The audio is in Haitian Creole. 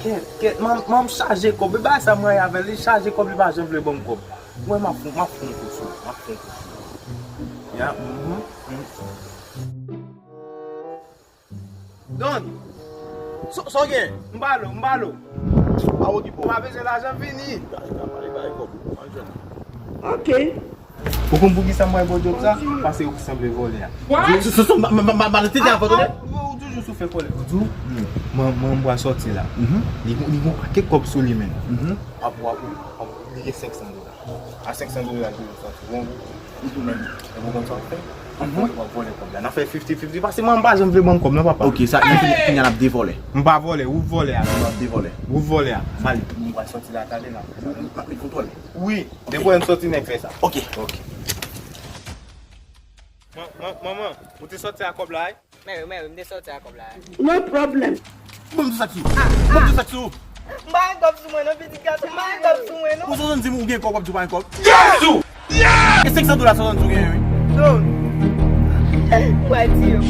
Ket, mam charge kob, ba sa mwen yave, li charge kob li ba jen vle bon kob. Mwen ma fon kousou. Ya, Don, so gen, mbalo. Awo di po. Mwa beze l'ajan fini. Ok. Ou kon pou ki sa mwen bo job sa, pase ou ki semble vole ya. So, malete di avon de? Ou toujou sou fe kole. Ou mwen mwa sorti la. Li kon kake kob sou li men. Apwa li ge $500. A $500 di yo sorti. Ou kon sorti. Mwen vole kob la. Na fe 50-50 pase mwen mba jen vle bon kob nan papa. Ok, sa yon ap devole. Mba vole, ou vole ya. Mba devole. Ou vole ya. Mali, mwen sorti la tade la. Ape kontrole. Oui, depo yon sorti nek fe sa. Ok. Maman, ou te sorti a kob la? Mè, mde sorti a kob la. No problem. Bon tou sak sou. Bon tou sak sou. Mba yon kob sou mwen nou, piti kato, mba yon kob sou mwen nou. Ou son di mou gen kob tou pa yon kob? E $500 son di gen yon? Don, wati yo.